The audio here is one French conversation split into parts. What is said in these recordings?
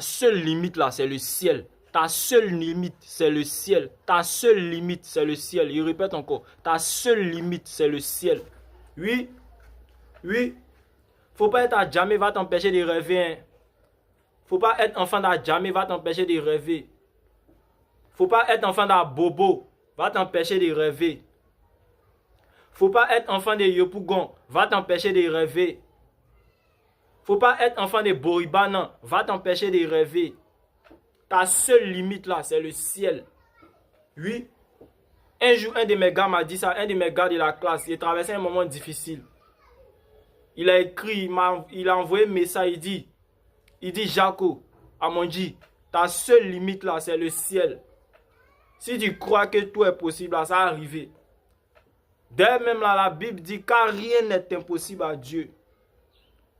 seule limite là, c'est le ciel. Ta seule limite, c'est le ciel. Ta seule limite, c'est le ciel. Il répète encore. Ta seule limite, c'est le ciel. Oui, oui. Faut pas être à jamais va t'empêcher de rêver. Hein. Faut pas être enfant d'à jamais va t'empêcher de rêver. Faut pas être enfant d'à bobo va t'empêcher de rêver. Faut pas être enfant de Yopougon va t'empêcher de rêver. Faut pas être enfant de Boribanan va t'empêcher de rêver. Ta seule limite là, c'est le ciel. Oui. Un jour, un de mes gars m'a dit ça, un de mes gars de la classe, il traversait un moment difficile. Il a écrit, il a envoyé un message, il dit Jaco, Amondi, ta seule limite là, c'est le ciel. Si tu crois que tout est possible, là, ça va arriver. D'ailleurs, même là, la Bible dit car rien n'est impossible à Dieu.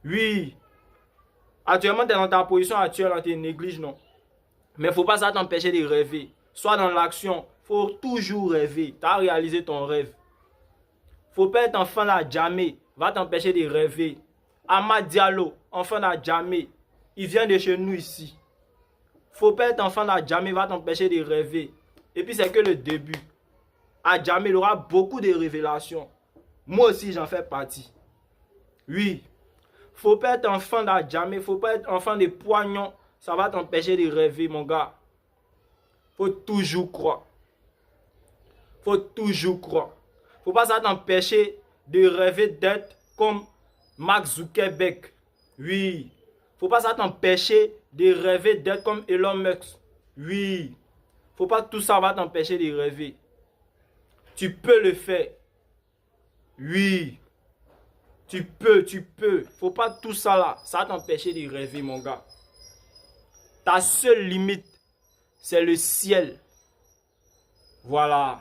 Oui. Actuellement, tu es dans ta position actuelle, tu négliges, non. Mais il ne faut pas ça t'empêcher de rêver. Sois dans l'action. Il faut toujours rêver. Tu as réalisé ton rêve. Il ne faut pas être enfant là jamais. Va t'empêcher de rêver. Amad Diallo, enfant là jamais. Il vient de chez nous ici. Il ne faut pas être enfant là jamais. Va t'empêcher de rêver. Et puis c'est que le début. À jamais, il aura beaucoup de révélations. Moi aussi, j'en fais partie. Oui. Faut pas être enfant là jamais. Faut pas être enfant de poignons. Ça va t'empêcher de rêver, mon gars. Faut toujours croire. Faut toujours croire. Faut pas ça t'empêcher de rêver d'être comme Mark Zuckerberg. Oui. Faut pas ça t'empêcher de rêver d'être comme Elon Musk. Oui. Faut pas que tout ça va t'empêcher de rêver. Tu peux le faire. Oui. Tu peux. Faut pas tout ça là. Ça va t'empêcher de rêver, mon gars. Ta seule limite, c'est le ciel. Voilà.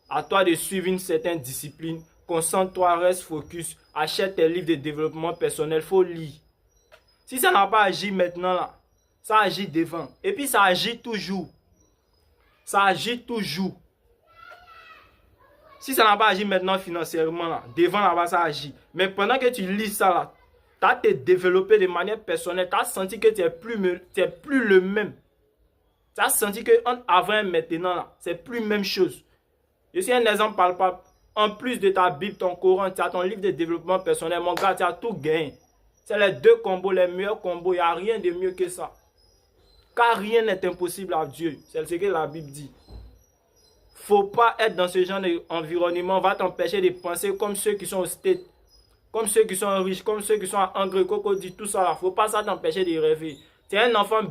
À toi de suivre une certaine discipline. Concentre-toi, reste focus. Achète tes livres de développement personnel. Faut lire. Si ça n'a pas agi maintenant, là, ça agit devant. Et puis ça agit toujours. Ça agit toujours. Si ça n'a pas agi maintenant financièrement, là, devant là-bas, ça agit. Mais pendant que tu lis ça, là, tu as te développé de manière personnelle. Tu as senti que tu n'es plus le même. Tu as senti que entre avant et maintenant, c'est plus la même chose. Je suis un exemple palpable. En plus de ta Bible, ton Coran, tu as ton livre de développement personnel. Mon gars, tu as tout gagné. C'est les deux combos, les meilleurs combos. Il n'y a rien de mieux que ça. Car rien n'est impossible à Dieu. C'est ce que la Bible dit. Faut pas être dans ce genre d'environnement. Va t'empêcher de penser comme ceux qui sont au state. Comme ceux qui sont riches, comme ceux qui sont à Angre, Cocody, tout ça là. Faut pas ça t'empêcher de rêver. Tu es un enfant